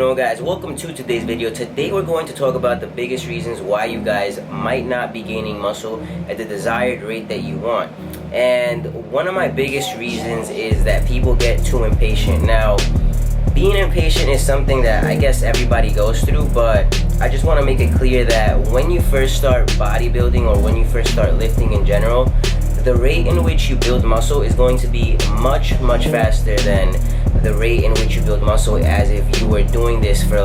on, guys? Welcome to today's video. Today we're going to talk about the biggest reasons why you guys might not be gaining muscle at the desired rate that you want. And one of my biggest reasons is that people get too impatient. Now, being impatient is something that I guess everybody goes through, but I just want to make it clear that when you first start bodybuilding or when you first start lifting in general, the rate in which you build muscle is going to be much faster than the rate in which you build muscle as if you were doing this for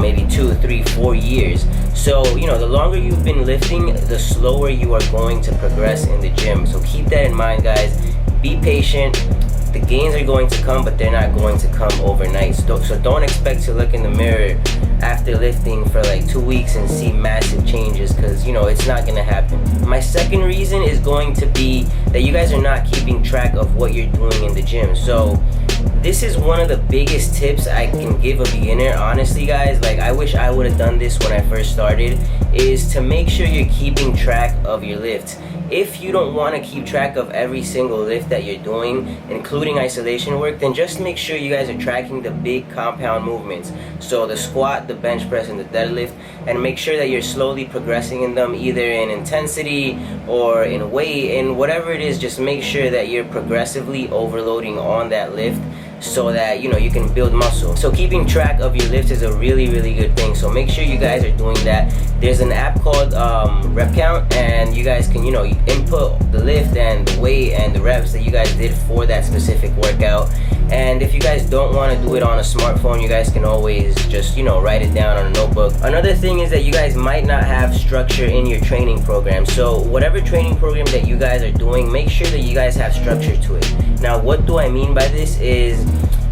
maybe 2, 3, 4 years. So the longer you've been lifting, the slower you are going to progress in the gym. So keep that in mind, guys. Be patient. The gains are going to come, but they're not going to come overnight. So don't expect to look in the mirror after lifting for 2 weeks and see massive changes, because it's not going to happen. My second reason is going to be that you guys are not keeping track of what you're doing in the gym. So this is one of the biggest tips I can give a beginner. Honestly, guys, I wish I would have done this when I first started, is to make sure you're keeping track of your lifts. If you don't want to keep track of every single lift that you're doing, including isolation work, then just make sure you guys are tracking the big compound movements. So the squat, the bench press, and the deadlift, and make sure that you're slowly progressing in them, either in intensity or in weight, and whatever it is, just make sure that you're progressively overloading on that lift so that you can build muscle. So keeping track of your lifts is a really good thing. So make sure you guys are doing that. There's an app called Rep Count, and you guys can input the lift and the weight and the reps that you guys did for that specific workout. And if you guys don't want to do it on a smartphone, you guys can always just write it down on a notebook. Another thing is that you guys might not have structure in your training program. So whatever training program that you guys are doing, make sure that you guys have structure to it. Now, what do I mean by this is,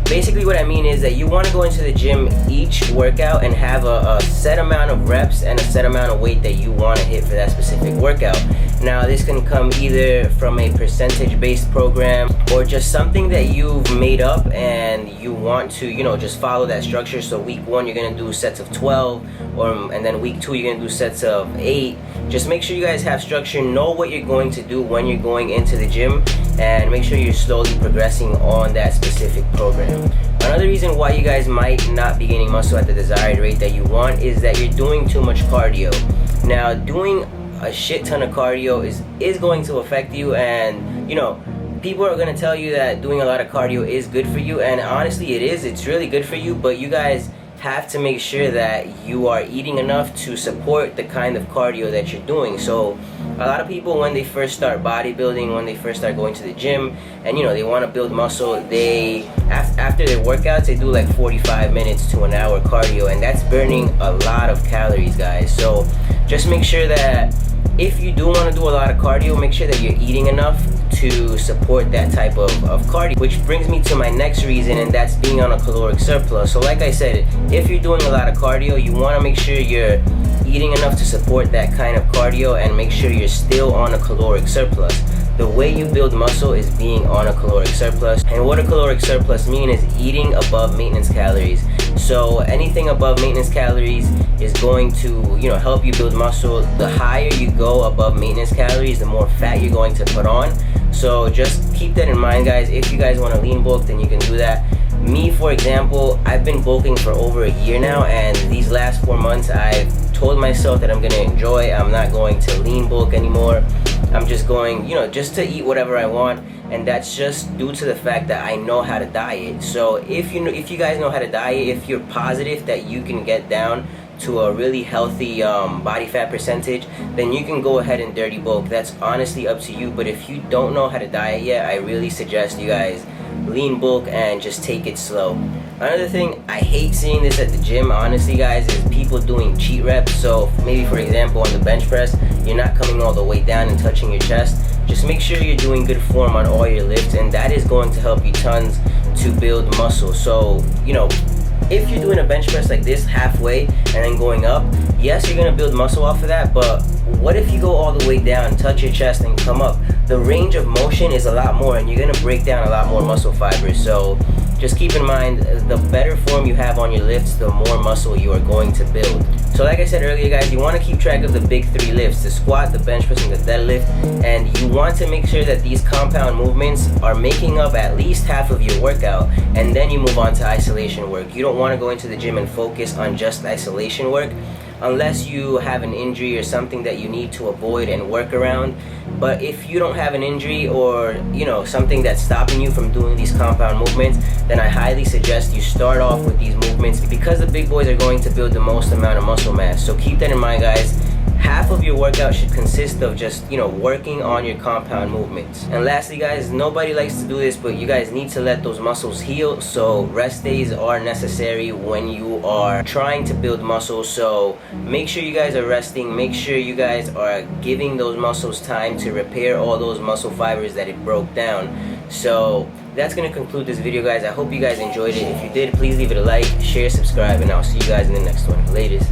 basically what I mean is that you want to go into the gym each workout and have a set amount of reps and a set amount of weight that you want to hit for that specific workout. Now, this can come either from a percentage-based program or just something that you've made up and you want to, just follow that structure. So week 1, you're going to do sets of 12, and then week 2, you're going to do sets of 8. Just make sure you guys have structure, know what you're going to do when you're going into the gym, and make sure you're slowly progressing on that specific program. Another reason why you guys might not be gaining muscle at the desired rate that you want is that you're doing too much cardio. Now, doing a shit ton of cardio is going to affect you, and people are going to tell you that doing a lot of cardio is good for you, and honestly it is. It's really good for you, but you guys have to make sure that you are eating enough to support the kind of cardio that you're doing. So a lot of people, when they first start bodybuilding, when they first start going to the gym, and they want to build muscle, they after their workouts, they do 45 minutes to an hour cardio, and that's burning a lot of calories, guys. So just make sure that if you do want to do a lot of cardio, make sure that you're eating enough to support that type of cardio. Which brings me to my next reason, and that's being on a caloric surplus. So like I said, if you're doing a lot of cardio, you want to make sure you're eating enough to support that kind of cardio, and make sure you're still on a caloric surplus. The way you build muscle is being on a caloric surplus. And what a caloric surplus means is eating above maintenance calories. So anything above maintenance calories is going to help you build muscle. The higher you go above maintenance calories, the more fat you're going to put on. So just keep that in mind, guys. If you guys want to lean bulk, then you can do that. Me, for example, I've been bulking for over a year now, and these last 4 months I've told myself that I'm going to enjoy. I'm not going to lean bulk anymore. I'm just going, just to eat whatever I want, and that's just due to the fact that I know how to diet. So if you guys know how to diet, if you're positive that you can get down to a really healthy body fat percentage, then you can go ahead and dirty bulk. That's honestly up to you. But if you don't know how to diet yet, I really suggest you guys lean bulk and just take it slow. Another thing, I hate seeing this at the gym, honestly, guys, is people doing cheat reps. So maybe, for example, on the bench press, you're not coming all the way down and touching your chest. Just make sure you're doing good form on all your lifts, and that is going to help you tons to build muscle. So if you're doing a bench press like this halfway and then going up, yes, you're gonna build muscle off of that, but what if you go all the way down, touch your chest, and come up? The range of motion is a lot more, and you're gonna break down a lot more muscle fibers. So just keep in mind, the better form you have on your lifts, the more muscle you are going to build. So like I said earlier, guys, you want to keep track of the big 3 lifts: the squat, the bench press, and the deadlift. And you want to make sure that these compound movements are making up at least half of your workout, and then you move on to isolation work. You don't want to go into the gym and focus on just isolation work unless you have an injury or something that you need to avoid and work around. But if you don't have an injury, or something that's stopping you from doing these compound movements, then I highly suggest you start off with these movements, because the big boys are going to build the most amount of muscle mass. So keep that in mind, guys. Half of your workout should consist of just working on your compound movements. And lastly, guys, nobody likes to do this, but you guys need to let those muscles heal. So rest days are necessary when you are trying to build muscle. So make sure you guys are resting. Make sure you guys are giving those muscles time to repair all those muscle fibers that it broke down. So that's going to conclude this video, guys. I hope you guys enjoyed it. If you did, please leave it a like, share, subscribe, and I'll see you guys in the next one. Latest.